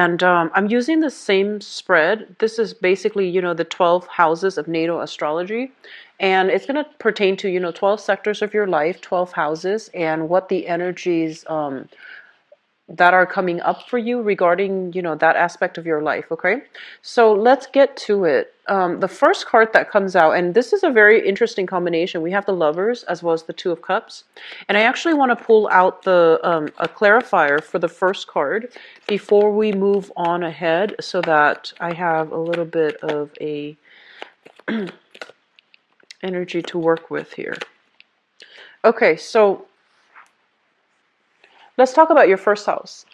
And I'm using the same spread. This is basically, the 12 houses of natal astrology. And it's going to pertain to, 12 sectors of your life, 12 houses, and what the energies that are coming up for you regarding, that aspect of your life, okay? So let's get to it. The first card that comes out, and this is a very interesting combination. We have the Lovers as well as the Two of Cups. And I actually want to pull out a clarifier for the first card before we move on ahead so that I have a little bit of a energy to work with here. Okay, so let's talk about your first house.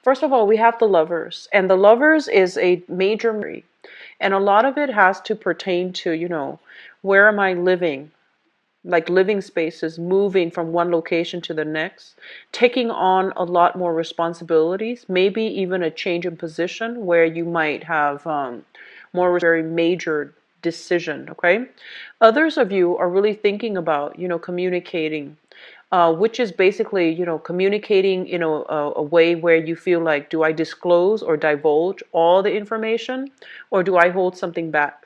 First of all, we have the Lovers, and the Lovers is a major memory, and a lot of it has to pertain to, where am I living? Like living spaces, moving from one location to the next, taking on a lot more responsibilities, maybe even a change in position where you might have more very major decision, okay? Others of you are really thinking about, communicating, which is basically, communicating in a way where you feel like, do I disclose or divulge all the information, or do I hold something back?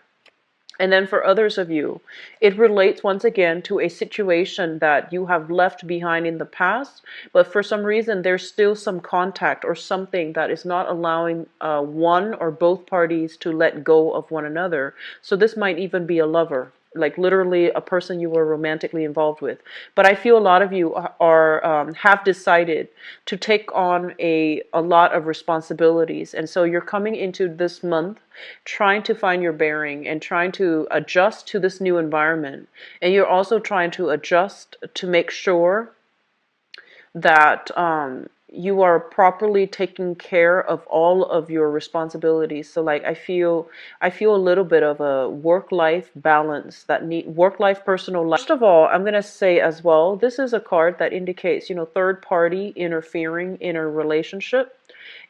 And then for others of you, it relates once again to a situation that you have left behind in the past, but for some reason there's still some contact or something that is not allowing one or both parties to let go of one another. So this might even be a lover, like literally a person you were romantically involved with. But I feel a lot of you are have decided to take on a lot of responsibilities, and so you're coming into this month trying to find your bearing and trying to adjust to this new environment. And you're also trying to adjust to make sure that you are properly taking care of all of your responsibilities. So like I feel a little bit of a work-life balance, that need work-life, personal life. First of all, I'm going to say as well, this is a card that indicates, third party interfering in a relationship.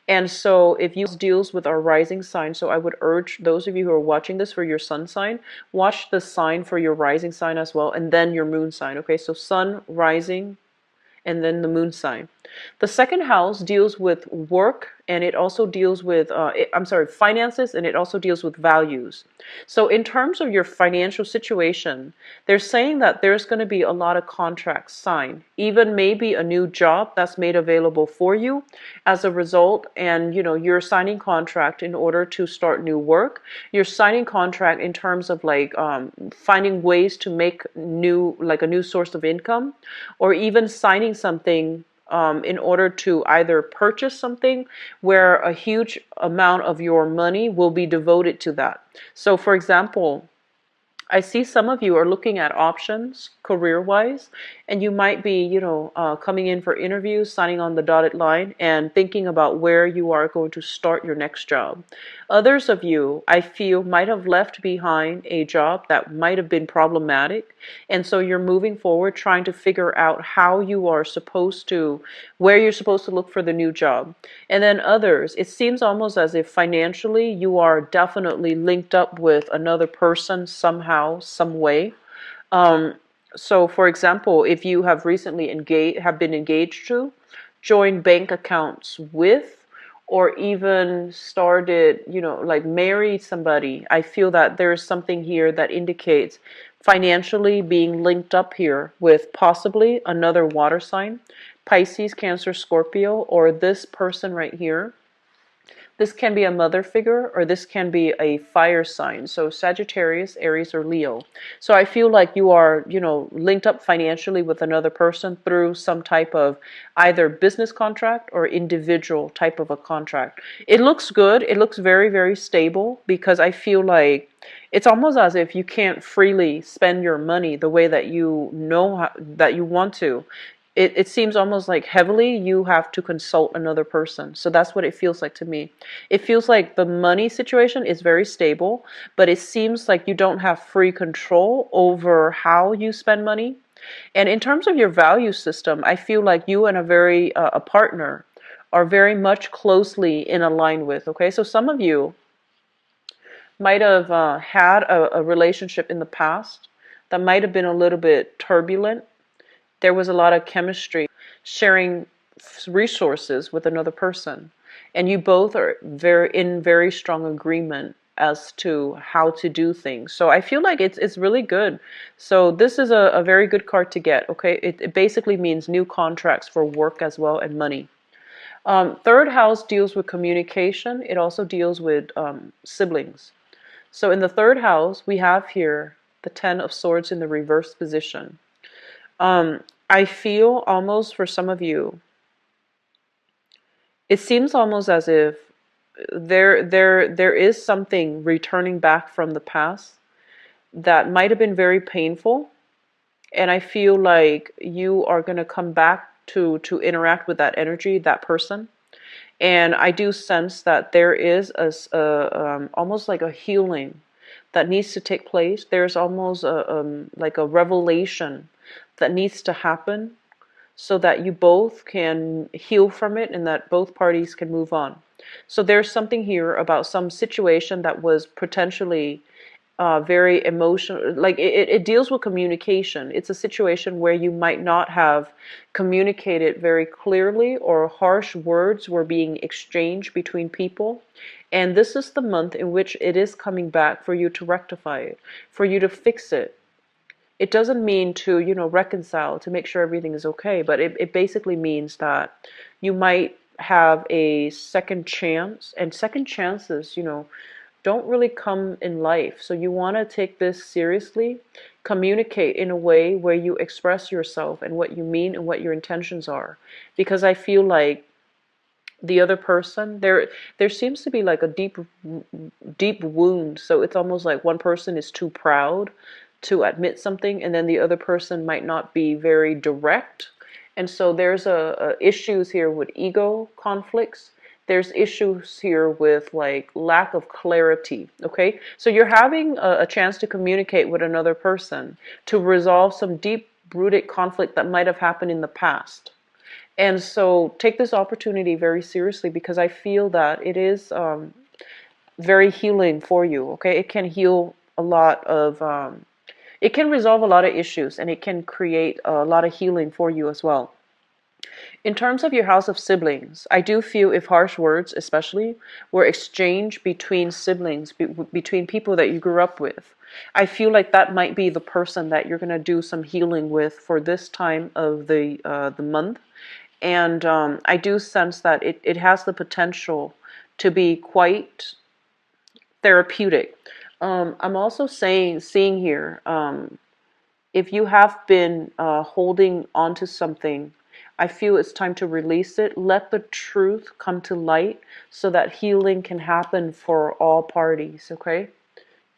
And so if you deals with our rising sign, so I would urge those of you who are watching this for your sun sign, watch the sign for your rising sign as well, and then your moon sign. Okay, so sun, rising, and then the moon sign. The second house deals with work, and it also deals with, finances, and it also deals with values. So in terms of your financial situation, they're saying that there's going to be a lot of contracts signed, even maybe a new job that's made available for you as a result. And, you're signing contract in order to start new work. You're signing contract in terms of like finding ways to make a new source of income, or even signing something in order to either purchase something where a huge amount of your money will be devoted to that. So for example, I see some of you are looking at options career-wise, and you might be, coming in for interviews, signing on the dotted line, and thinking about where you are going to start your next job. Others of you, I feel, might have left behind a job that might have been problematic, and so you're moving forward trying to figure out how you are supposed to, where you're supposed to look for the new job. And then others, it seems almost as if financially you are definitely linked up with another person somehow, some way. So for example, if you have recently been engaged to, join bank accounts with, or even started, like married somebody, I feel that there is something here that indicates financially being linked up here with possibly another water sign, Pisces, Cancer, Scorpio, or this person right here. This can be a mother figure, or this can be a fire sign. So Sagittarius, Aries, or Leo. So I feel like you are, linked up financially with another person through some type of either business contract or individual type of a contract. It looks good. It looks very, very stable, because I feel like it's almost as if you can't freely spend your money the way that that you want to. It seems almost like heavily you have to consult another person. So that's what it feels like to me. It feels like the money situation is very stable, but it seems like you don't have free control over how you spend money. And in terms of your value system, I feel like you and a partner are very much closely in align with. Okay, so some of you might have had a relationship in the past that might have been a little bit turbulent. There was a lot of chemistry, sharing resources with another person. and you both are very strong agreement as to how to do things. So I feel like it's really good. So this is a very good card to get. Okay, it basically means new contracts for work as well and money. Third house deals with communication. It also deals with siblings. So in the third house, we have here the Ten of Swords in the reverse position. I feel almost for some of you, it seems almost as if there is something returning back from the past that might have been very painful, and I feel like you are going to come back to interact with that energy, that person. And I do sense that there is almost like a healing that needs to take place. There's almost like a revelation that needs to happen so that you both can heal from it and that both parties can move on. So there's something here about some situation that was potentially very emotional. Like it deals with communication. It's a situation where you might not have communicated very clearly, or harsh words were being exchanged between people. And this is the month in which it is coming back for you to rectify it, for you to fix it. It doesn't mean to, reconcile, to make sure everything is okay, but it basically means that you might have a second chance, and second chances, don't really come in life. So you want to take this seriously, communicate in a way where you express yourself and what you mean and what your intentions are. Because I feel like the other person, there seems to be like a deep wound. So it's almost like one person is too proud to admit something, and then the other person might not be very direct. And so there's a issues here with ego conflicts. There's issues here with like lack of clarity. Okay, so you're having a chance to communicate with another person to resolve some deep rooted conflict that might have happened in the past. And so take this opportunity very seriously, because I feel that it is very healing for you. Okay, it can heal a lot of it can resolve a lot of issues, and it can create a lot of healing for you as well. In terms of your house of siblings, I do feel if harsh words, especially, were exchanged between siblings, between people that you grew up with, I feel like that might be the person that you're going to do some healing with for this time of the month. And I do sense that it has the potential to be quite therapeutic. I'm also seeing here, if you have been holding on to something, I feel it's time to release it. Let the truth come to light so that healing can happen for all parties, okay?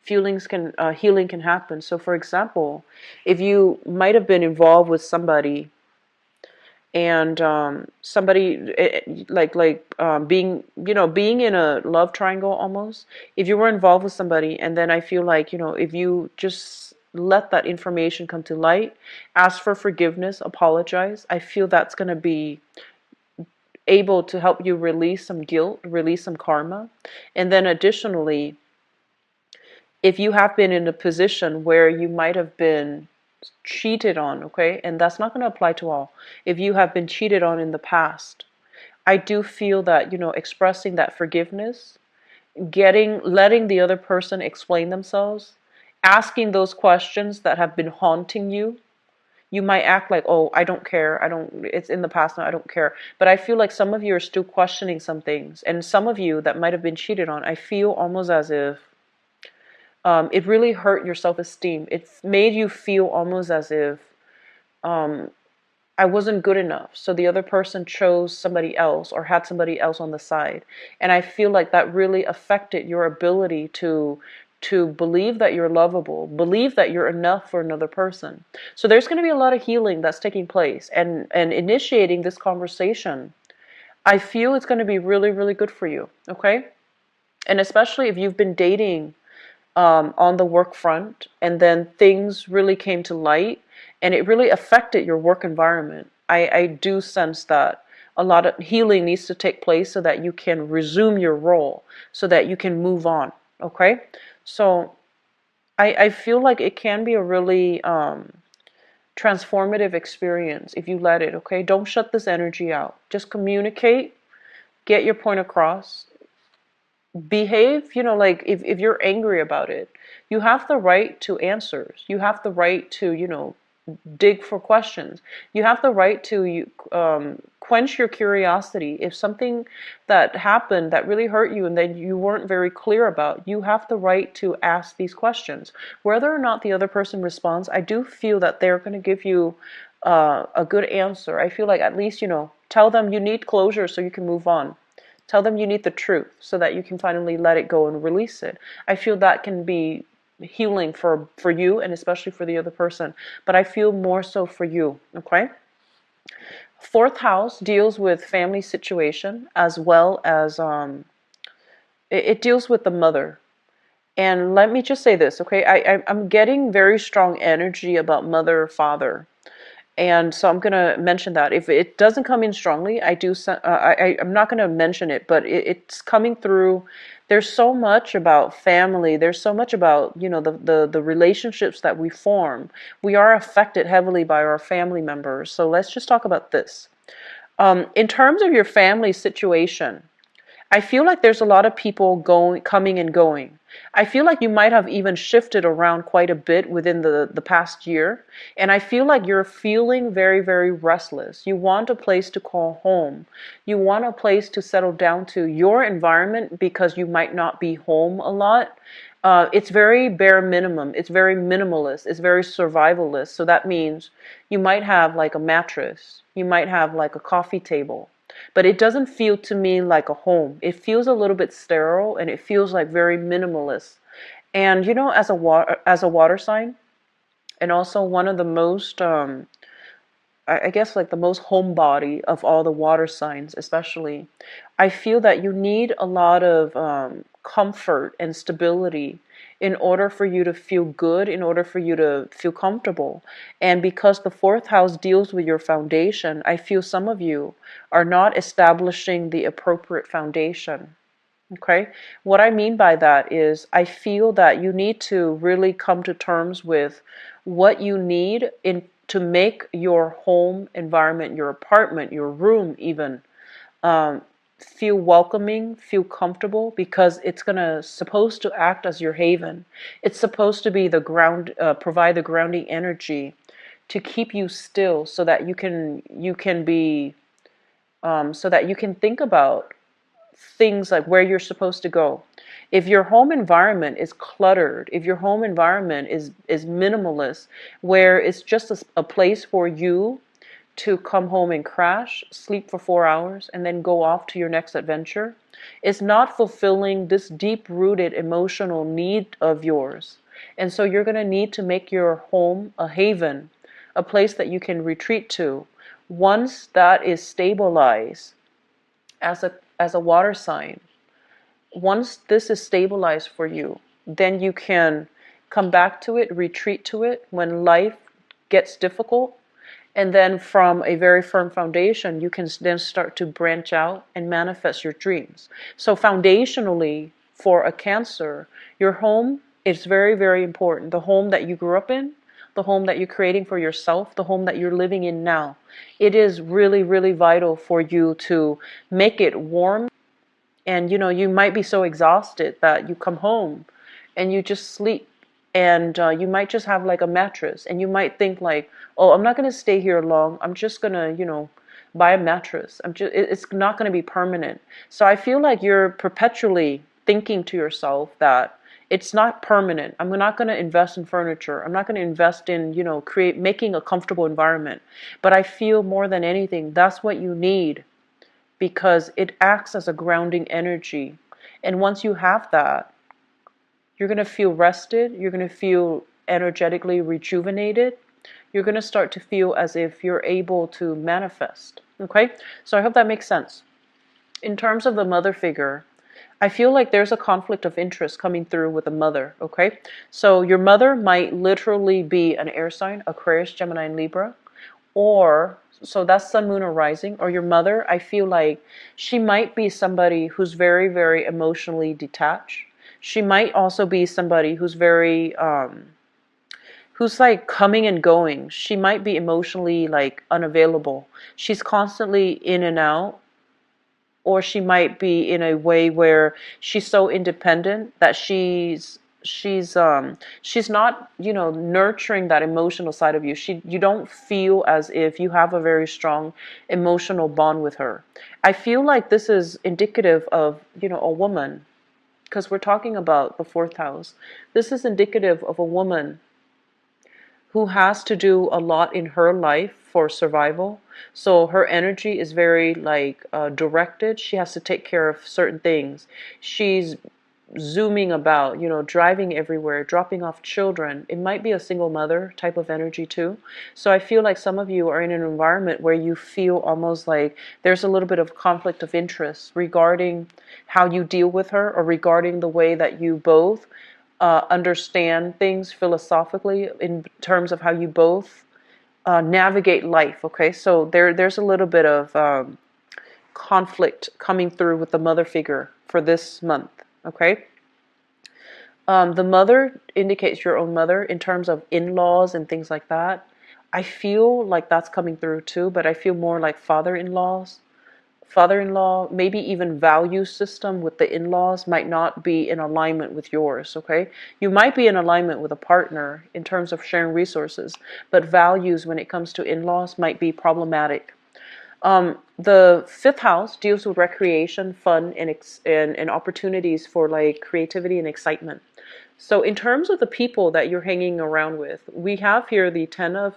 Healing can happen. So for example, if you might have been involved with somebody, and somebody being being in a love triangle almost, if you were involved with somebody, and then I feel like, if you just let that information come to light, ask for forgiveness, apologize, I feel that's going to be able to help you release some guilt, release some karma. And then additionally, if you have been in a position where you might have been cheated on, okay, and that's not going to apply to all. If you have been cheated on in the past, I do feel that, expressing that forgiveness, letting the other person explain themselves, asking those questions that have been haunting you. You might act like, oh, I don't care. It's in the past now, I don't care. But I feel like some of you are still questioning some things. And some of you that might have been cheated on, I feel almost as if it really hurt your self-esteem. It's made you feel almost as if I wasn't good enough. So the other person chose somebody else or had somebody else on the side. And I feel like that really affected your ability to believe that you're lovable, believe that you're enough for another person. So there's going to be a lot of healing that's taking place, and initiating this conversation, I feel it's going to be really, really good for you. Okay. And especially if you've been dating on the work front, and then things really came to light and it really affected your work environment. I do sense that a lot of healing needs to take place so that you can resume your role, so that you can move on. Okay, so I feel like it can be a really transformative experience if you let it. Okay, don't shut this energy out. Just communicate, get your point across, behave, like if you're angry about it, you have the right to answers. You have the right to, dig for questions. You have the right to quench your curiosity. If something that happened that really hurt you and then you weren't very clear about, you have the right to ask these questions. Whether or not the other person responds, I do feel that they're going to give you a good answer. I feel like at least, tell them you need closure so you can move on. Tell them you need the truth so that you can finally let it go and release it. I feel that can be healing for you and especially for the other person. But I feel more so for you, okay? Fourth house deals with family situation as well as it deals with the mother. And let me just say this, okay? I'm getting very strong energy about mother, father. And so I'm going to mention that. If it doesn't come in strongly, I'm not going to mention it, but it's coming through. There's so much about family. There's so much about, the relationships that we form. We are affected heavily by our family members. So let's just talk about this. In terms of your family situation, I feel like there's a lot of people coming and going. I feel like you might have even shifted around quite a bit within the past year. And I feel like you're feeling very, very restless. You want a place to call home. You want a place to settle down to your environment because you might not be home a lot. It's very bare minimum. It's very minimalist. It's very survivalist. So that means you might have like a mattress. You might have like a coffee table. But it doesn't feel to me like a home. It feels a little bit sterile and it feels like very minimalist. And as a water sign, and also one of the most I guess like the most homebody of all the water signs, especially, I feel that you need a lot of comfort and stability in order for you to feel good, in order for you to feel comfortable. And because the fourth house deals with your foundation, I feel some of you are not establishing the appropriate foundation. Okay? What I mean by that is I feel that you need to really come to terms with what you need to make your home environment, your apartment, your room even, um, feel welcoming, feel comfortable, because it's supposed to act as your haven. It's supposed to be the ground, provide the grounding energy to keep you still, so that you can be, so that you can think about things like where you're supposed to go. If your home environment is cluttered, if your home environment is minimalist, where it's just a place for you to come home and crash, sleep for 4 hours, and then go off to your next adventure, it's not fulfilling this deep-rooted emotional need of yours. And so you're going to need to make your home a haven, a place that you can retreat to. Once that is stabilized as a water sign, once this is stabilized for you, then you can come back to it, retreat to it when life gets difficult. And then from a very firm foundation, you can then start to branch out and manifest your dreams. So foundationally, for a Cancer, your home is very, very important. The home that you grew up in, the home that you're creating for yourself, the home that you're living in now. It is really, really vital for you to make it warm. And you might be so exhausted that you come home and you just sleep, and you might just have like a mattress, and you might think like, oh, I'm not going to stay here long, I'm just going to buy a mattress. It's not going to be permanent. So I feel like you're perpetually thinking to yourself that it's not permanent. I'm not going to invest in furniture. I'm not going to invest in, making a comfortable environment. But I feel more than anything, that's what you need, because it acts as a grounding energy. And once you have that, you're going to feel rested. You're going to feel energetically rejuvenated. You're going to start to feel as if you're able to manifest. Okay? So I hope that makes sense. In terms of the mother figure, I feel like there's a conflict of interest coming through with the mother. Okay? So your mother might literally be an air sign, Aquarius, Gemini, and Libra. Or, so that's sun, moon, or rising. Or your mother, I feel like she might be somebody who's very, very emotionally detached. She might also be somebody who's very, who's like coming and going. She might be emotionally like unavailable. She's constantly in and out. or she might be in a way where she's so independent that she's not, nurturing that emotional side of you. You don't feel as if you have a very strong emotional bond with her. I feel like this is indicative of, a woman, because we're talking about the fourth house. This is indicative of a woman who has to do a lot in her life for survival. So her energy is very like directed. She has to take care of certain things. She's zooming about, driving everywhere, dropping off children. It might be a single mother type of energy too. So I feel like some of you are in an environment where you feel almost like there's a little bit of conflict of interest regarding how you deal with her, or regarding the way that you both understand things philosophically in terms of how you both navigate life. Okay, so there's a little bit of conflict coming through with the mother figure for this month. Okay, the mother indicates your own mother in terms of in-laws and things like that. I feel like that's coming through too, but I feel more like father-in-law, maybe even value system with the in-laws might not be in alignment with yours. Okay, you might be in alignment with a partner in terms of sharing resources, but values when it comes to in-laws might be problematic. The fifth house deals with recreation, fun, and opportunities for like creativity and excitement. So in terms of the people that you're hanging around with, we have here the Ten of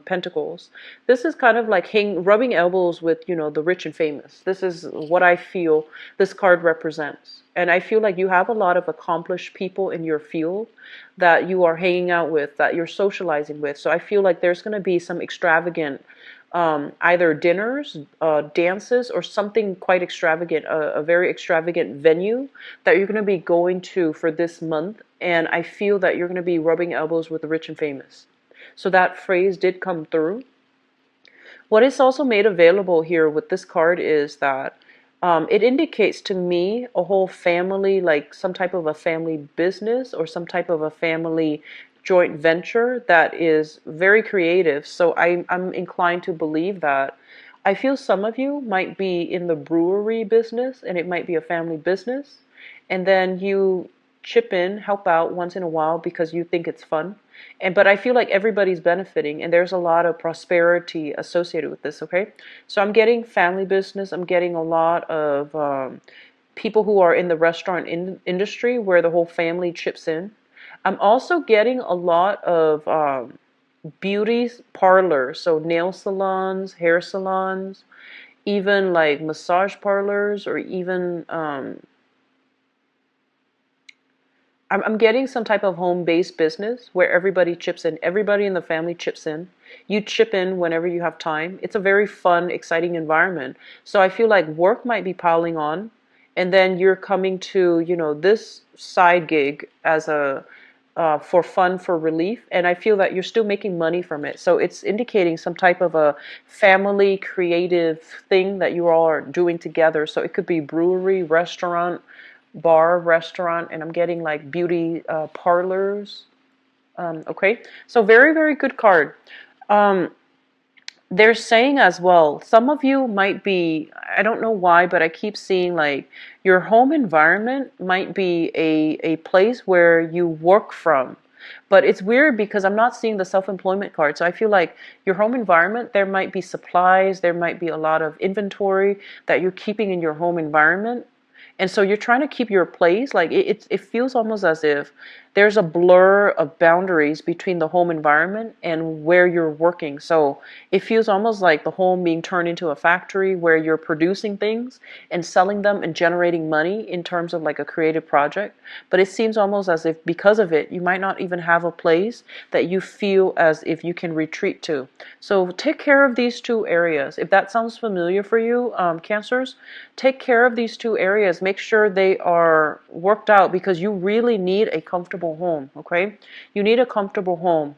Pentacles. This is kind of like rubbing elbows with, the rich and famous. This is what I feel this card represents. And I feel like you have a lot of accomplished people in your field that you are hanging out with, that you're socializing with. So I feel like there's going to be some extravagant either dinners, dances, or something quite extravagant, a very extravagant venue that you're going to be going to for this month. And I feel that you're going to be rubbing elbows with the rich and famous. So that phrase did come through. What is also made available here with this card is that it indicates to me a whole family, like some type of a family business or some type of a family joint venture that is very creative. So I'm inclined to believe that. I feel some of you might be in the brewery business, and it might be a family business. And then you chip in, help out once in a while because you think it's fun. But I feel like everybody's benefiting, and there's a lot of prosperity associated with this. Okay, so I'm getting family business. I'm getting a lot of people who are in the restaurant industry where the whole family chips in. I'm also getting a lot of beauty parlors, so nail salons, hair salons, even like massage parlors, or even I'm getting some type of home-based business where everybody chips in. Everybody in the family chips in. You chip in whenever you have time. It's a very fun, exciting environment. So I feel like work might be piling on, and then you're coming to, this side gig as a for fun, for relief, and I feel that you're still making money from it. So it's indicating some type of a family creative thing that you all are doing together. So it could be brewery, restaurant, bar, restaurant, and I'm getting like beauty parlors. Okay, so very, very good card. Um, they're saying as well, some of you might be, I don't know why, but I keep seeing like your home environment might be a place where you work from. But it's weird because I'm not seeing the self-employment card. So I feel like your home environment, there might be supplies, there might be a lot of inventory that you're keeping in your home environment. And so you're trying to keep your place. Like it feels almost as if there's a blur of boundaries between the home environment and where you're working. So it feels almost like the home being turned into a factory where you're producing things and selling them and generating money in terms of like a creative project. But it seems almost as if because of it, you might not even have a place that you feel as if you can retreat to. So take care of these two areas. If that sounds familiar for you, Cancers, take care of these two areas. Make sure they are worked out because you really need a comfortable home. Okay, you need a comfortable home.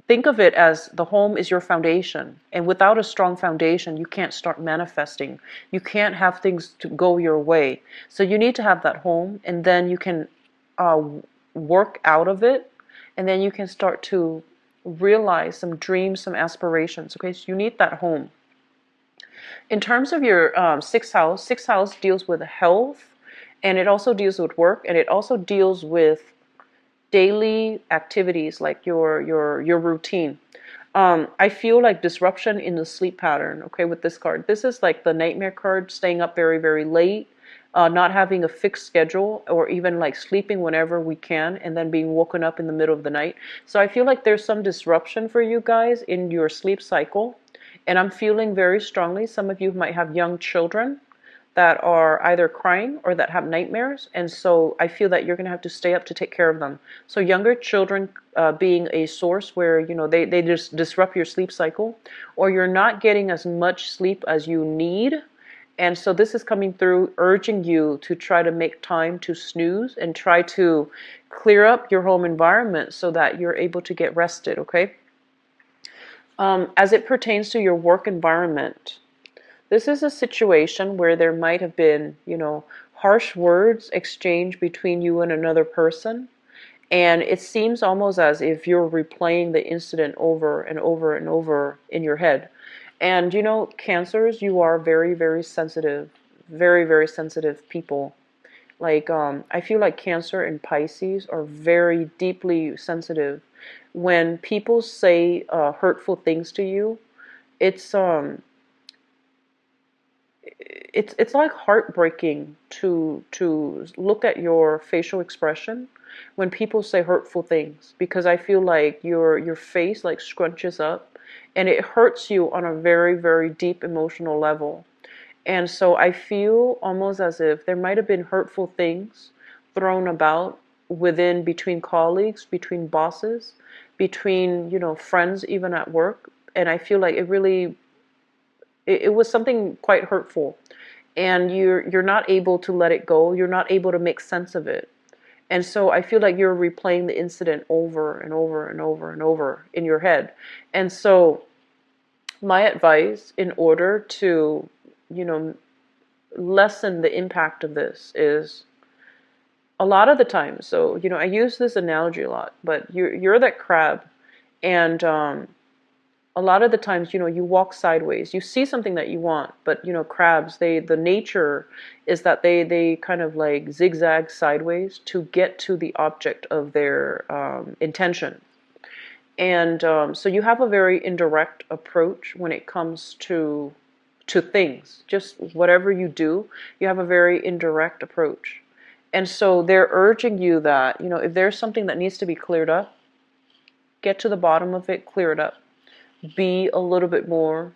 Think of it as the home is your foundation, and without a strong foundation you can't start manifesting. You can't have things to go your way. So you need to have that home, and then you can uh, work out of it, and then you can start to realize some dreams, some aspirations. Okay, so you need that home. In terms of your sixth house deals with health, and it also deals with work, and it also deals with daily activities like your routine. I feel like disruption in the sleep pattern, okay, with this card. This is like the nightmare card, staying up very, very late, not having a fixed schedule, or even like sleeping whenever we can and then being woken up in the middle of the night. So I feel like there's some disruption for you guys in your sleep cycle. And I'm feeling very strongly, some of you might have young children that are either crying or that have nightmares, and so I feel that you're going to have to stay up to take care of them. So younger children being a source where they just disrupt your sleep cycle, or you're not getting as much sleep as you need, and so this is coming through urging you to try to make time to snooze and try to clear up your home environment so that you're able to get rested, okay? As it pertains to your work environment, this is a situation where there might have been, harsh words exchanged between you and another person. And it seems almost as if you're replaying the incident over and over and over in your head. And, Cancers, you are very, very sensitive, very, very sensitive people. Like, I feel like Cancer and Pisces are very deeply sensitive. When people say hurtful things to you, it's it's like heartbreaking to look at your facial expression when people say hurtful things, because I feel like your face like scrunches up and it hurts you on a very, very deep emotional level. And so I feel almost as if there might have been hurtful things thrown about within, between colleagues, between bosses, between, friends, even at work. And I feel like it was something quite hurtful, and you're not able to let it go. You're not able to make sense of it. And so I feel like you're replaying the incident over and over and over and over in your head. And so my advice in order to, you know, lessen the impact of this is a lot of the time. So, I use this analogy a lot, but you're that crab, and a lot of the times, you walk sideways. You see something that you want, but crabs, the nature is that they kind of like zigzag sideways to get to the object of their intention. And so you have a very indirect approach when it comes to things. Just whatever you do, you have a very indirect approach. And so they're urging you that, if there's something that needs to be cleared up, get to the bottom of it, clear it up. Be a little bit more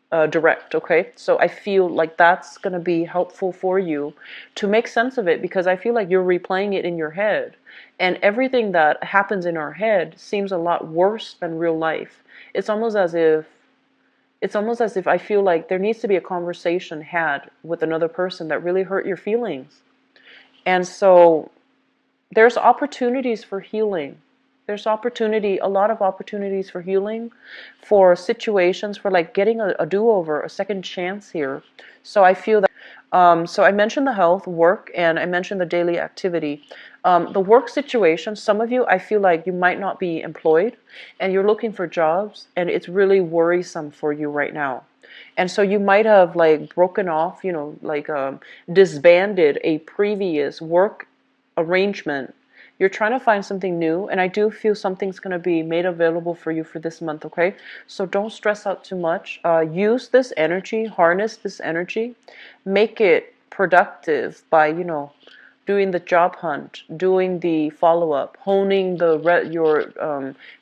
direct, okay? So I feel like that's going to be helpful for you to make sense of it, because I feel like you're replaying it in your head. And everything that happens in our head seems a lot worse than real life. It's almost as if I feel like there needs to be a conversation had with another person that really hurt your feelings. And so there's opportunities for healing. There's a lot of opportunities for healing, for situations, for like getting a do-over, a second chance here. So I feel that, so I mentioned the health, work, and I mentioned the daily activity. The work situation, some of you, I feel like you might not be employed and you're looking for jobs, and it's really worrisome for you right now. And so you might have like broken off, disbanded a previous work arrangement. You're trying to find something new, and I do feel something's going to be made available for you for this month, okay? So don't stress out too much. Use this energy, harness this energy, make it productive by, doing the job hunt, doing the follow-up, honing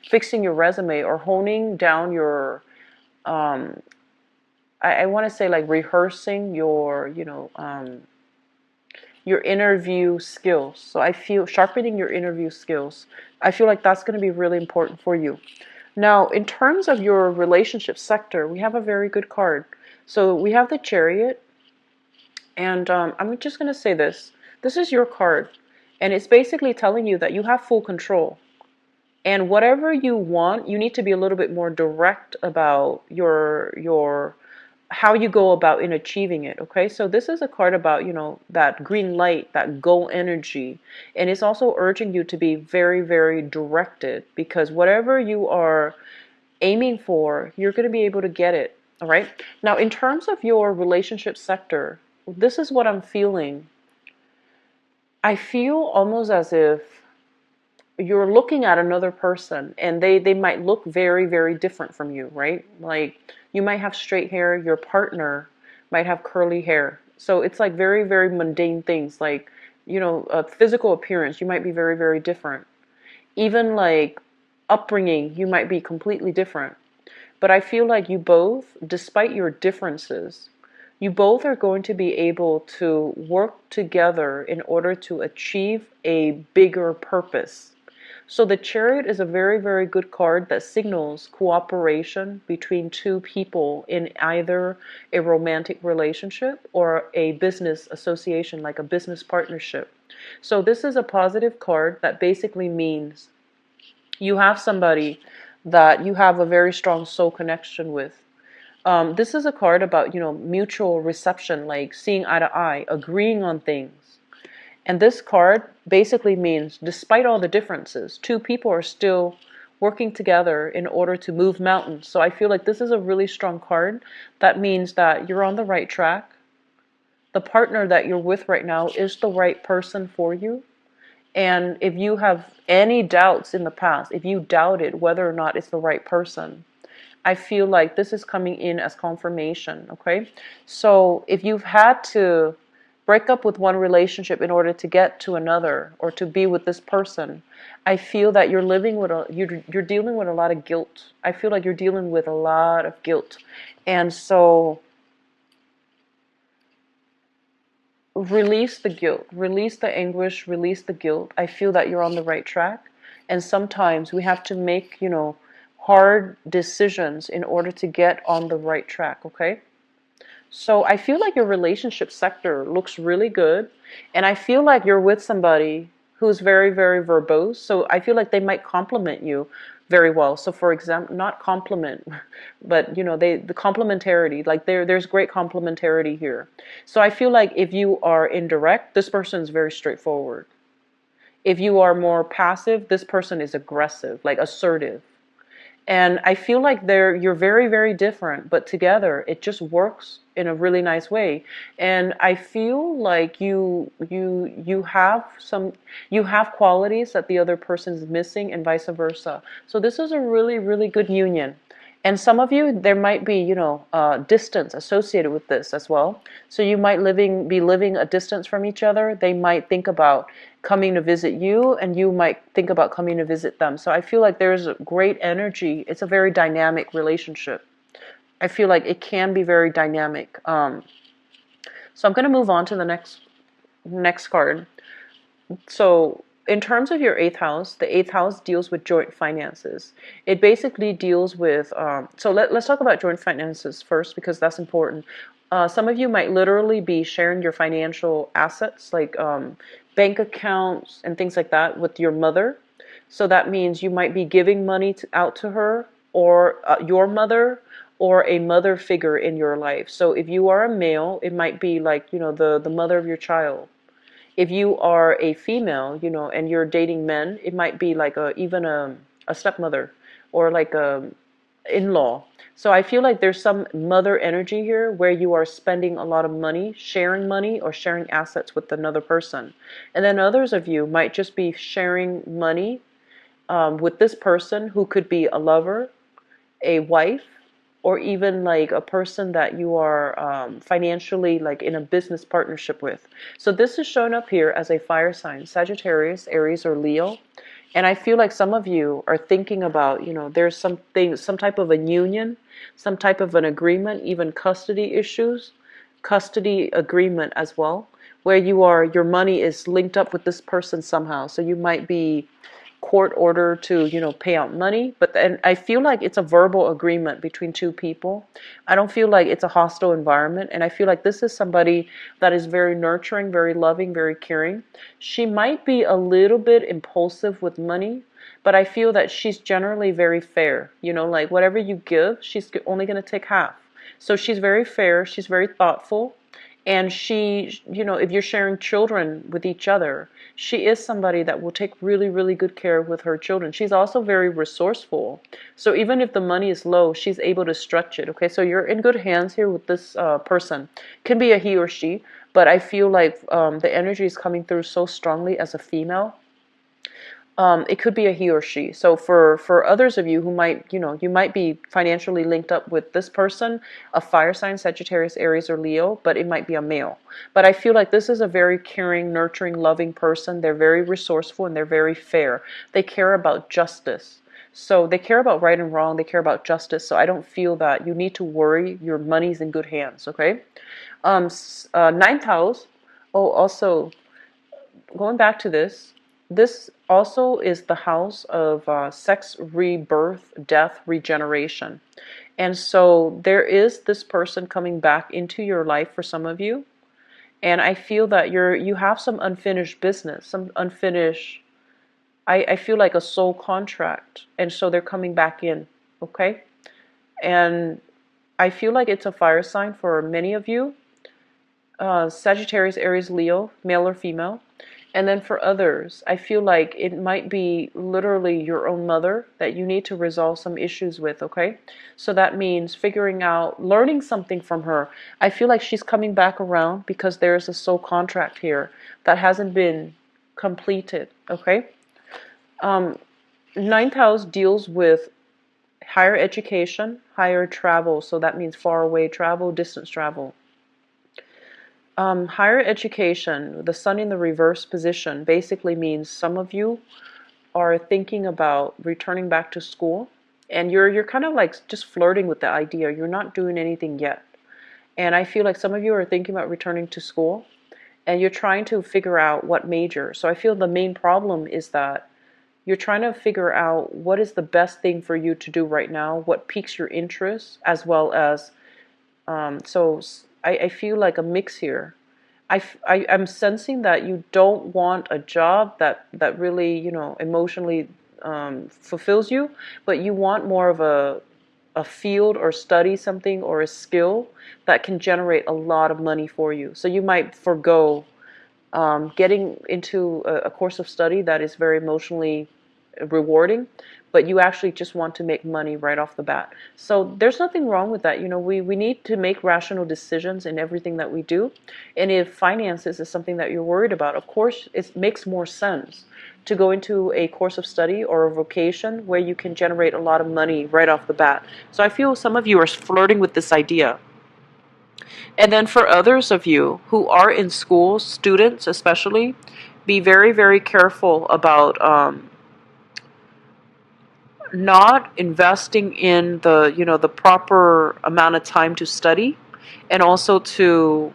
fixing your resume, or honing down your, I want to say like rehearsing your interview skills. So I feel sharpening your interview skills. I feel like that's going to be really important for you. Now, in terms of your relationship sector, we have a very good card. So we have the Chariot, and I'm just going to say this. This is your card, and it's basically telling you that you have full control. And whatever you want, you need to be a little bit more direct about your how you go about in achieving it, okay? So this is a card about, that green light, that go energy. And it's also urging you to be very, very directed, because whatever you are aiming for, you're going to be able to get it. All right. Now, in terms of your relationship sector, this is what I'm feeling. I feel almost as if you're looking at another person and they might look very, very different from you, right? Like you might have straight hair, your partner might have curly hair. So it's like very, very mundane things like, physical appearance, you might be very, very different. Even like upbringing, you might be completely different. But I feel like you both, despite your differences, you both are going to be able to work together in order to achieve a bigger purpose. So the Chariot is a very, very good card that signals cooperation between two people in either a romantic relationship or a business association, like a business partnership. So this is a positive card that basically means you have somebody that you have a very strong soul connection with. This is a card about, mutual reception, like seeing eye to eye, agreeing on things. And this card basically means, despite all the differences, two people are still working together in order to move mountains. So I feel like this is a really strong card. That means that you're on the right track. The partner that you're with right now is the right person for you. And if you have any doubts in the past, if you doubted whether or not it's the right person, I feel like this is coming in as confirmation, okay? So if you've had to break up with one relationship in order to get to another or to be with this person, I feel that you're dealing with a lot of guilt. I feel like you're dealing with a lot of guilt. And so release the guilt, release the anguish, release the guilt. I feel that you're on the right track. And sometimes we have to make, hard decisions in order to get on the right track, okay? So I feel like your relationship sector looks really good. And I feel like you're with somebody who's very, very verbose. So I feel like they might compliment you very well. So for example, not compliment, but the complementarity, like there's great complementarity here. So I feel like if you are indirect, this person is very straightforward. If you are more passive, this person is aggressive, like assertive. And I feel like you're very, very different, but together it just works in a really nice way. And I feel like you have qualities that the other person is missing and vice versa. So this is a really, really good union. And some of you, there might be, distance associated with this as well. So you might be living a distance from each other. They might think about coming to visit you, and you might think about coming to visit them. So I feel like there's a great energy. It's a very dynamic relationship. I feel like it can be very dynamic. So I'm going to move on to the next card. So in terms of your eighth house, the eighth house deals with joint finances. It basically deals with, so let's talk about joint finances first because that's important. Some of you might literally be sharing your financial assets like bank accounts and things like that with your mother. So that means you might be giving money out to her or your mother or a mother figure in your life. So if you are a male, it might be like, the mother of your child. If you are a female, and you're dating men, it might be like even a stepmother or like a in-law. So I feel like there's some mother energy here where you are spending a lot of money, or sharing assets with another person. And then others of you might just be sharing money with this person who could be a lover, a wife, or even like a person that you are financially like in a business partnership with. So this is shown up here as a fire sign, Sagittarius, Aries, or Leo. And I feel like some of you are thinking about, there's some type of a union, some type of an agreement, even custody issues, custody agreement as well, where your money is linked up with this person somehow. So you might be court order to, pay out money. But then I feel like it's a verbal agreement between two people. I don't feel like it's a hostile environment. And I feel like this is somebody that is very nurturing, very loving, very caring. She might be a little bit impulsive with money, but I feel that she's generally very fair. Like whatever you give, she's only going to take half. So she's very fair. She's very thoughtful. And she, if you're sharing children with each other, she is somebody that will take really, really good care with her children. She's also very resourceful. So even if the money is low, she's able to stretch it. Okay, so you're in good hands here with this person. Can be a he or she, but I feel like the energy is coming through so strongly as a female. It could be a he or she. So for others of you who might, you might be financially linked up with this person, a fire sign, Sagittarius, Aries, or Leo, but it might be a male. But I feel like this is a very caring, nurturing, loving person. They're very resourceful and they're very fair. They care about justice. So they care about right and wrong. They care about justice. So I don't feel that you need to worry. Your money's in good hands, okay? Ninth house. Oh, also, going back to this also is the house of sex, rebirth, death, regeneration. And so there is this person coming back into your life for some of you. And I feel that you have some unfinished business, some unfinished, I feel like a soul contract. And so they're coming back in, okay? And I feel like it's a fire sign for many of you. Sagittarius, Aries, Leo, male or female. And then for others, I feel like it might be literally your own mother that you need to resolve some issues with, okay? So that means figuring out, learning something from her. I feel like she's coming back around because there's a soul contract here that hasn't been completed, okay? Ninth house deals with higher education, higher travel. So that means far away travel, distance travel. Higher education, the sun in the reverse position, basically means some of you are thinking about returning back to school, and you're kind of like just flirting with the idea. You're not doing anything yet. And I feel like some of you are thinking about returning to school, and you're trying to figure out what major. So I feel the main problem is that you're trying to figure out what is the best thing for you to do right now, what piques your interest, as well as so I feel like a mix here. I'm sensing that you don't want a job that really, emotionally fulfills you, but you want more of a field or study something or a skill that can generate a lot of money for you. So you might forego getting into a course of study that is very emotionally rewarding, but you actually just want to make money right off the bat. So there's nothing wrong with that. We need to make rational decisions in everything that we do. And if finances is something that you're worried about, of course, it makes more sense to go into a course of study or a vocation where you can generate a lot of money right off the bat. So I feel some of you are flirting with this idea. And then for others of you who are in school, students especially, be very, very careful about not investing in the proper amount of time to study, and also to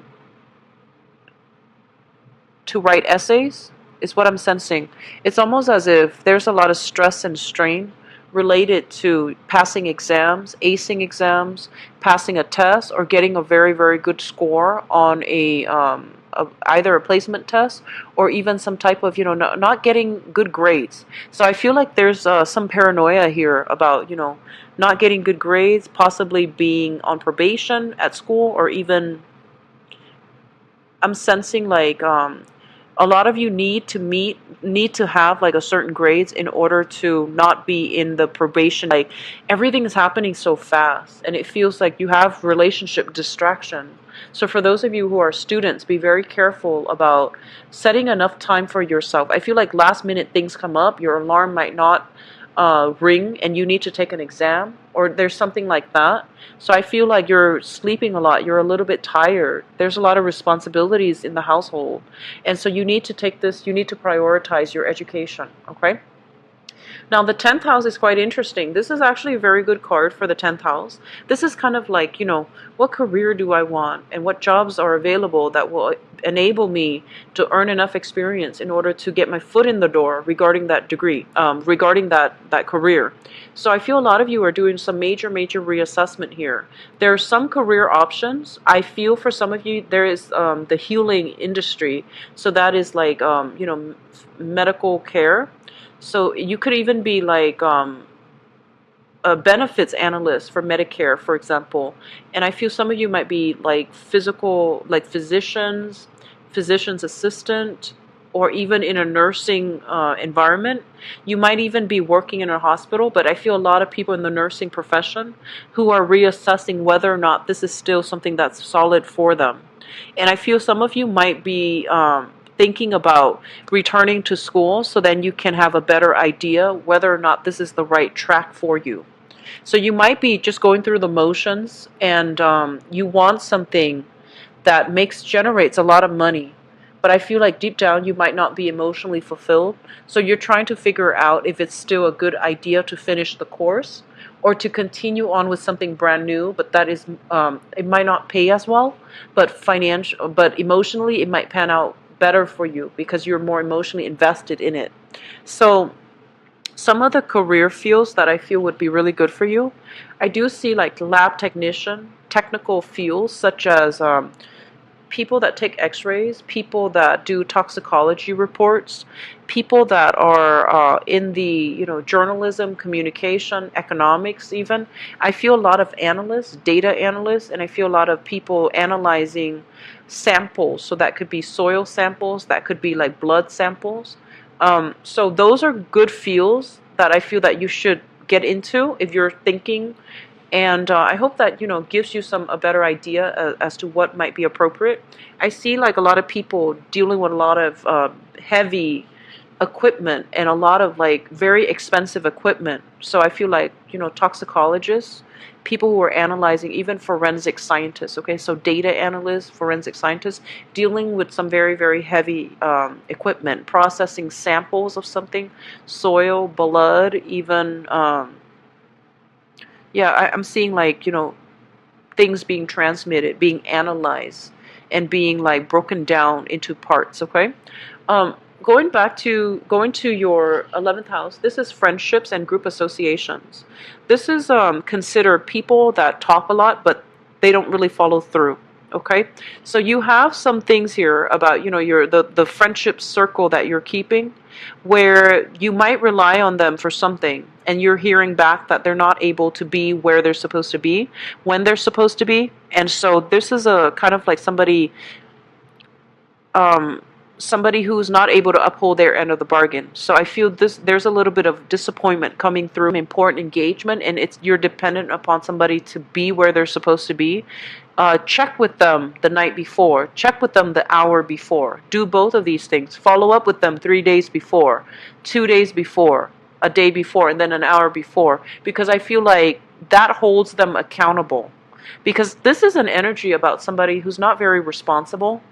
write essays is what I'm sensing. It's almost as if there's a lot of stress and strain related to passing exams, acing exams, passing a test, or getting a very, very good score on either a placement test or even some type of, not getting good grades. So I feel like there's some paranoia here about, not getting good grades, possibly being on probation at school, or even I'm sensing like a lot of you need to have like a certain grades in order to not be in the probation. Like everything is happening so fast and it feels like you have relationship distraction. So for those of you who are students, be very careful about setting enough time for yourself. I feel like last minute things come up, your alarm might not ring and you need to take an exam, or there's something like that. So I feel like you're sleeping a lot, you're a little bit tired, there's a lot of responsibilities in the household, and so you need to prioritize your education, okay? Now the 10th house is quite interesting. This is actually a very good card for the 10th house. This is kind of like, what career do I want and what jobs are available that will enable me to earn enough experience in order to get my foot in the door regarding that degree, regarding that career. So I feel a lot of you are doing some major reassessment here. There are some career options. I feel for some of you there is the healing industry. So that is like, medical care. So you could even be like benefits analyst for Medicare, for example. And I feel some of you might be like physical, like physicians, physician's assistant, or even in a nursing environment. You might even be working in a hospital, but I feel a lot of people in the nursing profession who are reassessing whether or not this is still something that's solid for them. And I feel some of you might be thinking about returning to school so then you can have a better idea whether or not this is the right track for you. So you might be just going through the motions, and you want something that generates a lot of money. But I feel like deep down you might not be emotionally fulfilled. So you're trying to figure out if it's still a good idea to finish the course or to continue on with something brand new, but that is it might not pay as well, but emotionally it might pan out better for you because you're more emotionally invested in it. So some of the career fields that I feel would be really good for you, I do see like lab technician, technical fields such as people that take x-rays, people that do toxicology reports, people that are in the journalism, communication, economics even. I feel a lot of analysts, data analysts, and I feel a lot of people analyzing samples. So that could be soil samples, that could be like blood samples. So those are good fields that I feel that you should get into if you're thinking, and I hope that gives you a better idea as to what might be appropriate. I see like a lot of people dealing with a lot of heavy equipment and a lot of like very expensive equipment. So I feel like toxicologists, people who are analyzing, even forensic scientists. Okay, so data analysts, forensic scientists, dealing with some very very heavy equipment, processing samples of something, soil, blood, even. Yeah, I'm seeing like, things being transmitted, being analyzed, and being like broken down into parts, okay? Um, going to your 11th house, this is friendships and group associations. This is considered people that talk a lot, but they don't really follow through. Okay, so you have some things here about the friendship circle that you're keeping, where you might rely on them for something, and you're hearing back that they're not able to be where they're supposed to be when they're supposed to be, and so this is a kind of like somebody who's not able to uphold their end of the bargain. So I feel there's a little bit of disappointment coming through, important engagement, and you're dependent upon somebody to be where they're supposed to be. Check with them the night before. Check with them the hour before. Do both of these things. Follow up with them 3 days before, 2 days before, a day before, and then an hour before, because I feel like that holds them accountable. Because this is an energy about somebody who's not very responsible,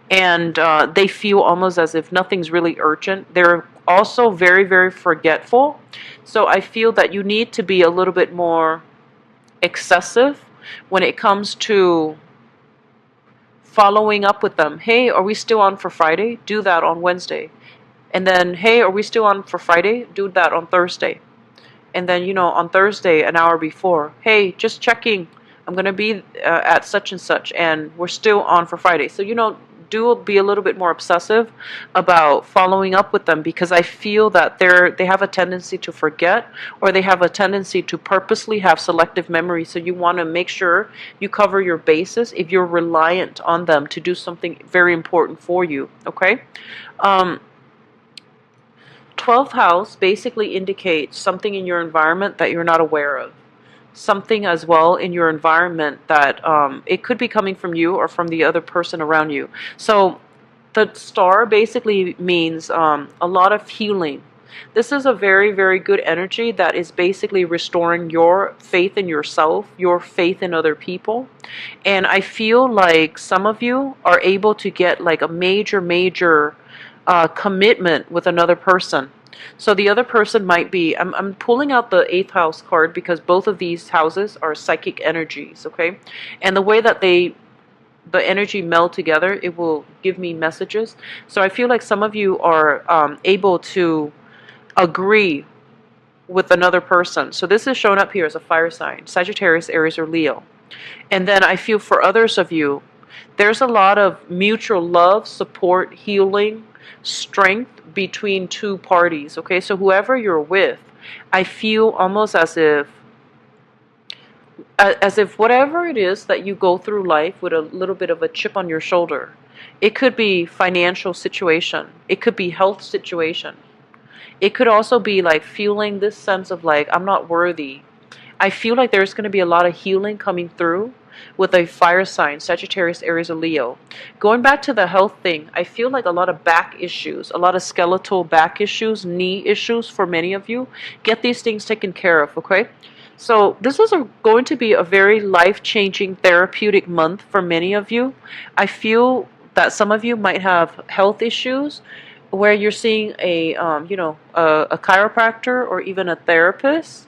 and they feel almost as if nothing's really urgent. They're also very, very forgetful. So I feel that you need to be a little bit more excessive when it comes to following up with them. Hey, are we still on for Friday? Do that on Wednesday. And then, hey, are we still on for Friday? Do that on Thursday. And then, on Thursday, an hour before, hey, just checking. I'm going to be at such and such, and we're still on for Friday. So, do be a little bit more obsessive about following up with them, because I feel that they have a tendency to forget, or they have a tendency to purposely have selective memory. So you want to make sure you cover your bases if you're reliant on them to do something very important for you, okay? 12th house basically indicates something in your environment that you're not aware of. Something as well in your environment that it could be coming from you or from the other person around you. So the star basically means a lot of healing. This is a very, very good energy that is basically restoring your faith in yourself, your faith in other people. And I feel like some of you are able to get like a major, major commitment with another person. So the other person might be, I'm pulling out the 8th house card because both of these houses are psychic energies, okay? And the way that the energy meld together, it will give me messages. So I feel like some of you are able to agree with another person. So this is shown up here as a fire sign, Sagittarius, Aries, or Leo. And then I feel for others of you, there's a lot of mutual love, support, healing, strength between two parties, okay? So whoever you're with, I feel almost as if as if whatever it is that you go through life with a little bit of a chip on your shoulder. It could be financial situation. It could be health situation. It could also be like feeling this sense of like, I'm not worthy. I feel like there's going to be a lot of healing coming through with a fire sign, Sagittarius, Aries, or Leo. Going back to the health thing, I feel like a lot of back issues, a lot of skeletal back issues, knee issues for many of you. Get these things taken care of, okay? So this is going to be a very life-changing therapeutic month for many of you. I feel that some of you might have health issues where you're seeing a chiropractor or even a therapist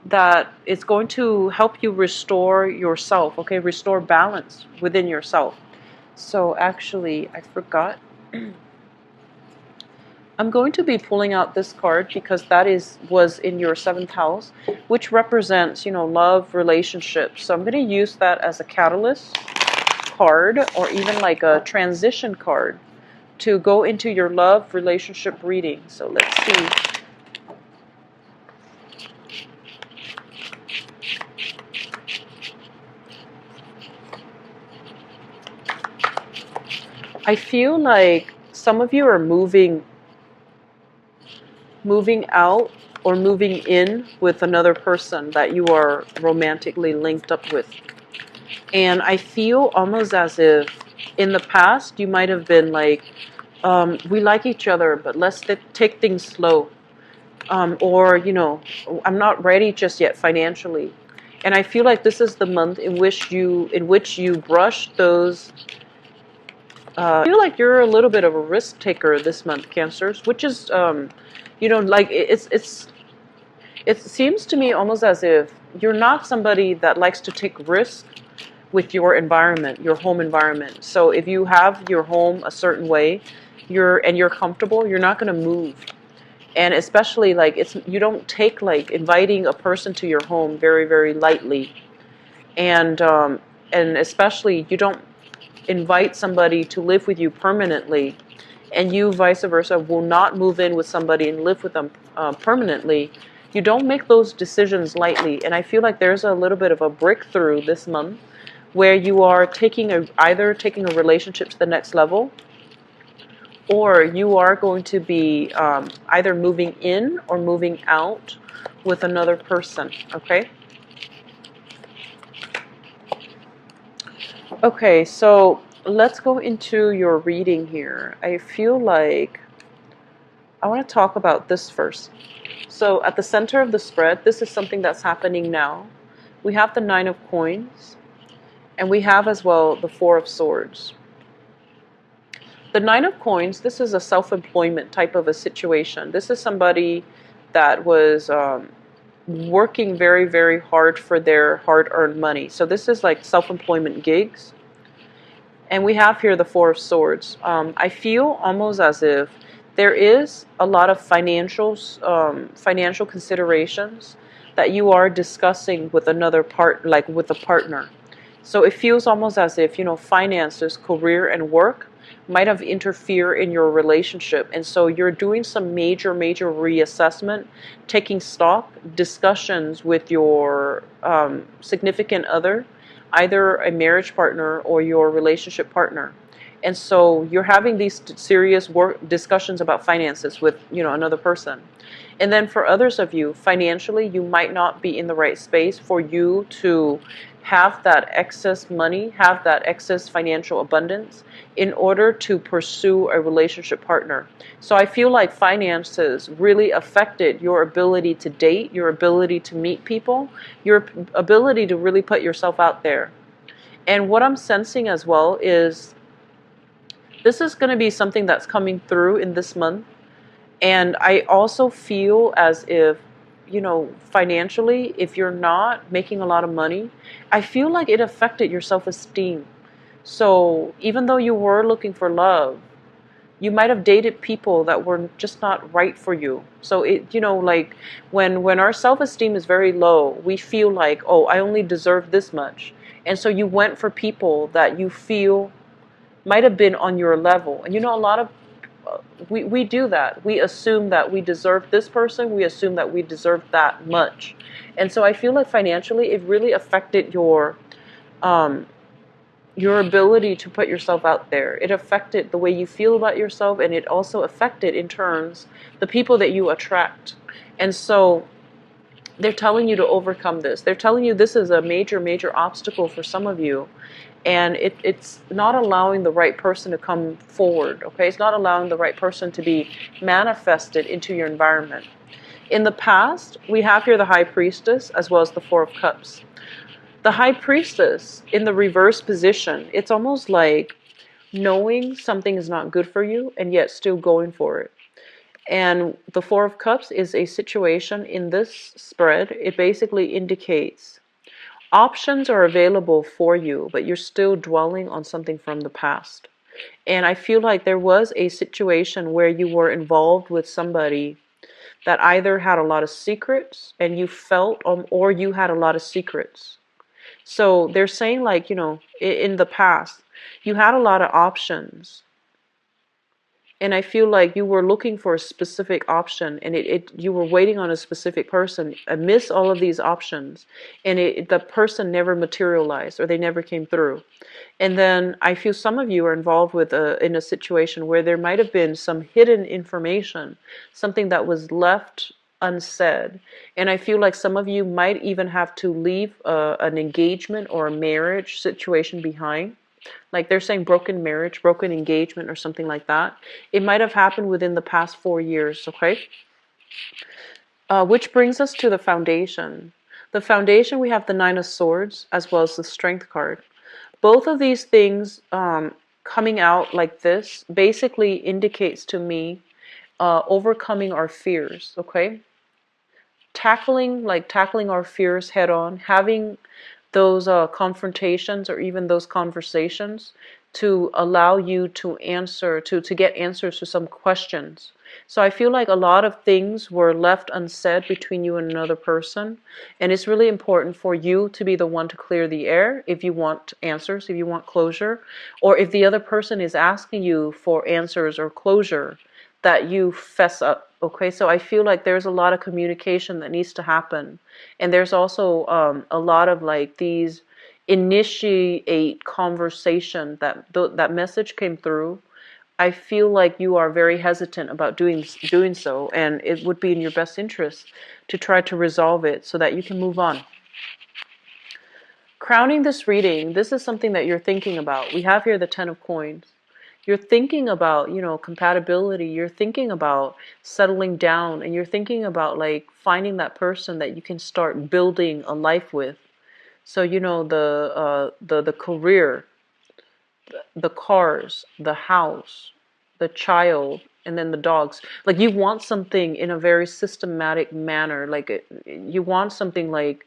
that is going to help you restore yourself, okay? Restore balance within yourself. So actually, I forgot. I'm going to be pulling out this card because that was in your 7th house, which represents, love, relationships. So I'm going to use that as a catalyst card or even like a transition card to go into your love relationship reading. So let's see. I feel like some of you are moving out or moving in with another person that you are romantically linked up with. And I feel almost as if in the past you might have been like, we like each other, but let's take things slow. Or, I'm not ready just yet financially. And I feel like this is the month in which you brush those. I feel like you're a little bit of a risk taker this month, Cancers, which is, like it seems to me almost as if you're not somebody that likes to take risks with your environment, your home environment. So if you have your home a certain way, you're comfortable, you're not going to move. And especially like you don't take like inviting a person to your home very, very lightly. And especially you don't invite somebody to live with you permanently, and you vice versa will not move in with somebody and live with them permanently. You don't make those decisions lightly. And I feel like there's a little bit of a breakthrough this month where you are either taking a relationship to the next level, or you are going to be either moving in or moving out with another person, okay? Okay, so let's go into your reading here. I feel like I want to talk about this first. So at the center of the spread, this is something that's happening now. We have the 9 of Coins, and we have as well the 4 of Swords. The 9 of Coins, this is a self-employment type of a situation. This is somebody that was working very, very hard for their hard-earned money. So this is like self-employment gigs. And we have here the 4 of Swords. I feel almost as if there is a lot of financial considerations that you are discussing with another like with a partner. So it feels almost as if, finances, career, and work might have interfered in your relationship. And so you're doing some major, major reassessment, taking stock, discussions with your significant other, either a marriage partner or your relationship partner. And so you're having these serious discussions about finances with, another person. And then for others of you, financially, you might not be in the right space for you to have that excess money, have that excess financial abundance in order to pursue a relationship partner. So I feel like finances really affected your ability to date, your ability to meet people, your ability to really put yourself out there. And what I'm sensing as well is this is going to be something that's coming through in this month. And I also feel as if, financially, if you're not making a lot of money, I feel like it affected your self-esteem. So even though you were looking for love, you might have dated people that were just not right for you. So it, like when our self-esteem is very low, we feel like, oh, I only deserve this much. And so you went for people that you feel might have been on your level. And a lot of we do that. We assume that we deserve this person. We assume that we deserve that much. And so I feel like financially, it really affected um, your ability to put yourself out there. It affected the way you feel about yourself, and it also affected, in turns, the people that you attract. And so they're telling you to overcome this. They're telling you this is a major, major obstacle for some of you. And it's not allowing the right person to come forward, okay? It's not allowing the right person to be manifested into your environment. In the past, we have here the High Priestess as well as the Four of Cups. The High Priestess, in the reverse position, it's almost like knowing something is not good for you and yet still going for it. And the Four of Cups is a situation in this spread. It basically indicates options are available for you, but you're still dwelling on something from the past. And I feel like there was a situation where you were involved with somebody that either had a lot of secrets and you felt, or you had a lot of secrets. So they're saying, like, in the past, you had a lot of options. And I feel like you were looking for a specific option, and you were waiting on a specific person amidst all of these options, and the person never materialized, or they never came through. And then I feel some of you are involved in a situation where there might have been some hidden information, something that was left unsaid. And I feel like some of you might even have to leave an engagement or a marriage situation behind. Like they're saying broken marriage, broken engagement, or something like that. It might have happened within the past 4 years, okay? Which brings us to the foundation. The foundation, we have the Nine of Swords as well as the Strength card. Both of these things coming out like this basically indicates to me overcoming our fears, okay? Tackling our fears head on, having those confrontations or even those conversations to allow you to get answers to some questions. So I feel like a lot of things were left unsaid between you and another person, and it's really important for you to be the one to clear the air if you want answers, if you want closure, or if the other person is asking you for answers or closure, that you fess up. Okay, so I feel like there's a lot of communication that needs to happen, and there's also a lot of like these initiate conversation that message came through. I feel like you are very hesitant about doing so, and it would be in your best interest to try to resolve it so that you can move on. Crowning this reading, this is something that you're thinking about. We have here the Ten of Coins. You're thinking about, compatibility. You're thinking about settling down, and you're thinking about like finding that person that you can start building a life with. So, the career, the cars, the house, the child, and then the dogs. Like you want something in a very systematic manner. Like you want something like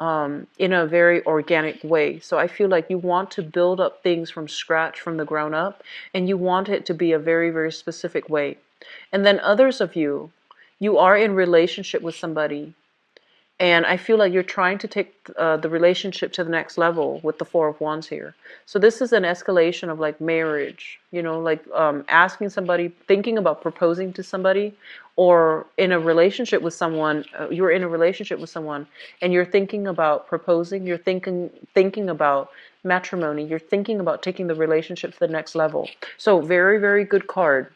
in a very organic way. So I feel like you want to build up things from scratch, from the ground up, and you want it to be a very, very specific way. And then others of you, you are in relationship with somebody, and I feel like you're trying to take the relationship to the next level with the Four of Wands here. So this is an escalation of like marriage, like asking somebody, thinking about proposing to somebody, or in a relationship with someone. You're in a relationship with someone, and you're thinking about proposing. You're thinking about matrimony. You're thinking about taking the relationship to the next level. So very, very good card.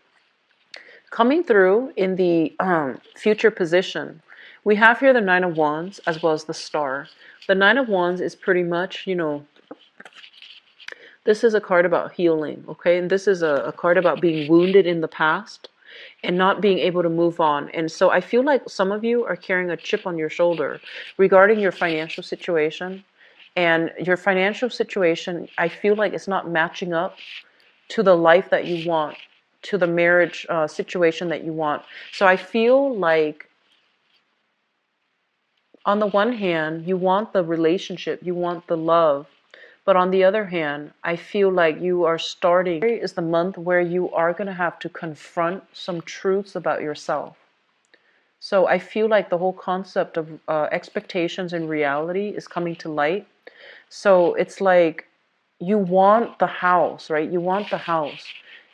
Coming through in the future position, we have here the Nine of Wands as well as the Star. The Nine of Wands is pretty much, this is a card about healing, okay? And this is a card about being wounded in the past and not being able to move on. And so I feel like some of you are carrying a chip on your shoulder regarding your financial situation. And your financial situation, I feel like it's not matching up to the life that you want, to the marriage situation that you want. So I feel like on the one hand, you want the relationship, you want the love. But on the other hand, I feel like you are starting, is the month where you are going to have to confront some truths about yourself. So I feel like the whole concept of expectations and reality is coming to light. So it's like you want the house, right? You want the house.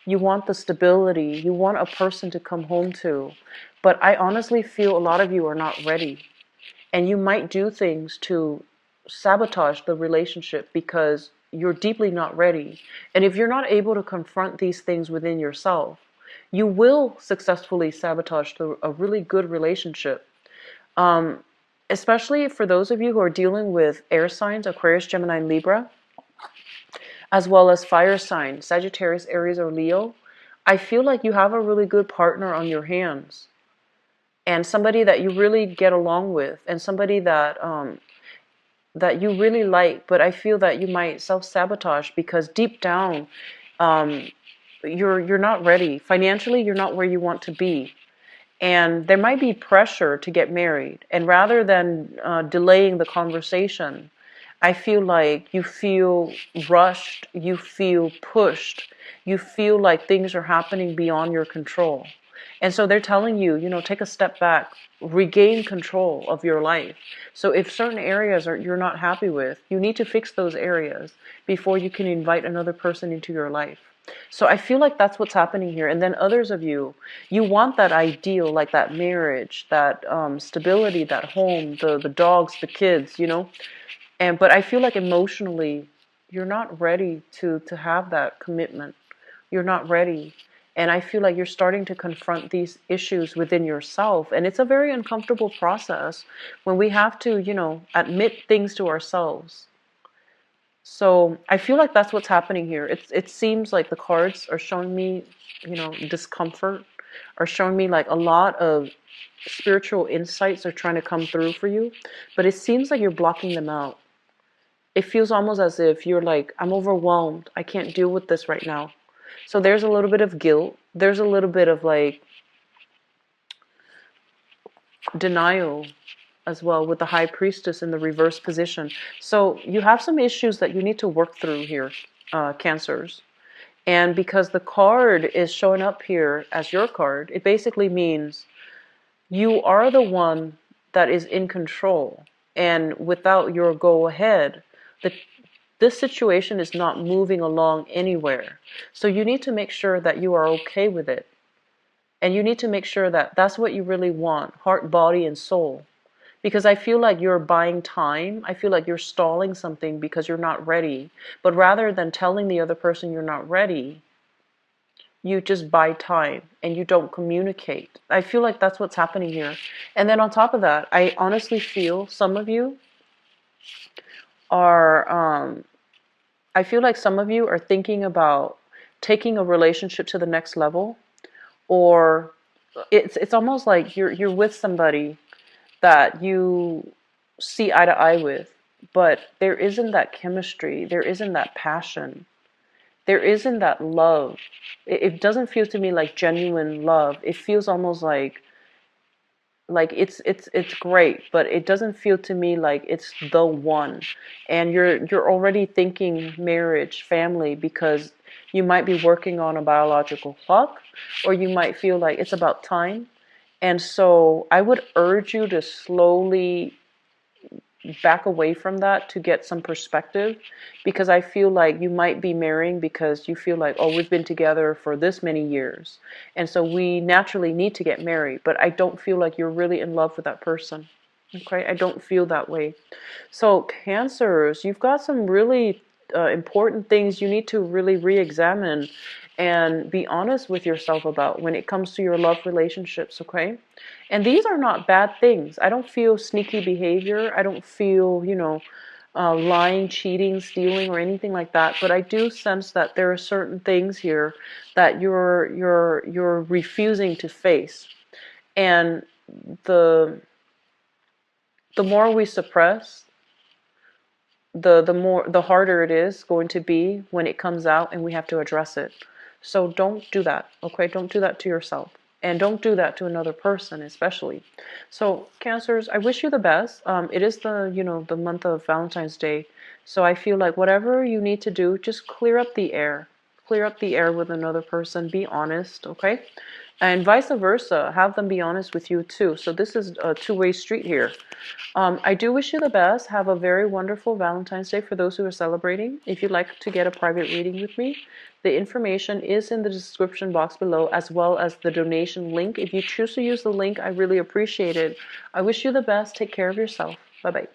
You want the stability. You want a person to come home to. But I honestly feel a lot of you are not ready. And you might do things to sabotage the relationship because you're deeply not ready. And if you're not able to confront these things within yourself, you will successfully sabotage a really good relationship. Um, Especially for those of you who are dealing with air signs, Aquarius, Gemini, and Libra, as well as fire signs, Sagittarius, Aries, or Leo. I feel like you have a really good partner on your hands, and somebody that you really get along with, and somebody that you really like. But I feel that you might self-sabotage because deep down, um, you're not ready financially. You're not where you want to be, and there might be pressure to get married. And rather than delaying the conversation, I feel like you feel rushed, you feel pushed, you feel like things are happening beyond your control. And so they're telling you, take a step back, regain control of your life. So if certain areas you're not happy with, you need to fix those areas before you can invite another person into your life. So I feel like that's what's happening here. And then others of you, you want that ideal, like that marriage, that stability, that home, the dogs, the kids. But I feel like emotionally, you're not ready to have that commitment. You're not ready. And I feel like you're starting to confront these issues within yourself. And it's a very uncomfortable process when we have to, admit things to ourselves. So I feel like that's what's happening here. It seems like the cards are showing me, discomfort, are showing me like a lot of spiritual insights are trying to come through for you, but it seems like you're blocking them out. It feels almost as if you're like, I'm overwhelmed. I can't deal with this right now. So there's a little bit of guilt. There's a little bit of like denial as well with the High Priestess in the reverse position. So you have some issues that you need to work through here, Cancers. And because the card is showing up here as your card, it basically means you are the one that is in control. And without your go ahead, this situation is not moving along anywhere. So you need to make sure that you are okay with it. And you need to make sure that that's what you really want, heart, body, and soul. Because I feel like you're buying time. I feel like you're stalling something because you're not ready. But rather than telling the other person you're not ready, you just buy time and you don't communicate. I feel like that's what's happening here. And then on top of that, I honestly feel some of you are, I feel like some of you are thinking about taking a relationship to the next level, or it's almost like you're with somebody that you see eye to eye with, but there isn't that chemistry, there isn't that passion, there isn't that love. It doesn't feel to me like genuine love. It feels almost like it's great, but it doesn't feel to me like it's the one. And you're already thinking marriage, family, because you might be working on a biological clock, or you might feel like it's about time. And so I would urge you to slowly back away from that to get some perspective, because I feel like you might be marrying because you feel like, oh, we've been together for this many years, and so we naturally need to get married. But I don't feel like you're really in love with that person. Okay, I don't feel that way. So Cancers, you've got some really important things you need to really re-examine and be honest with yourself about when it comes to your love relationships, okay? And these are not bad things. I don't feel sneaky behavior. I don't feel, lying, cheating, stealing, or anything like that. But I do sense that there are certain things here that you're refusing to face. And the more we suppress, the harder it is going to be when it comes out and we have to address it. So don't do that, okay? Don't do that to yourself. And don't do that to another person, especially. So Cancers, I wish you the best. It is the month of Valentine's Day. So I feel like whatever you need to do, just clear up the air. Clear up the air with another person. Be honest, okay? and vice versa. Have them be honest with you too. So this is a two-way street here. I do wish you the best. Have a very wonderful Valentine's Day for those who are celebrating. If you'd like to get a private reading with me, the information is in the description box below, as well as the donation link. If you choose to use the link, I really appreciate it. I wish you the best. Take care of yourself. Bye-bye.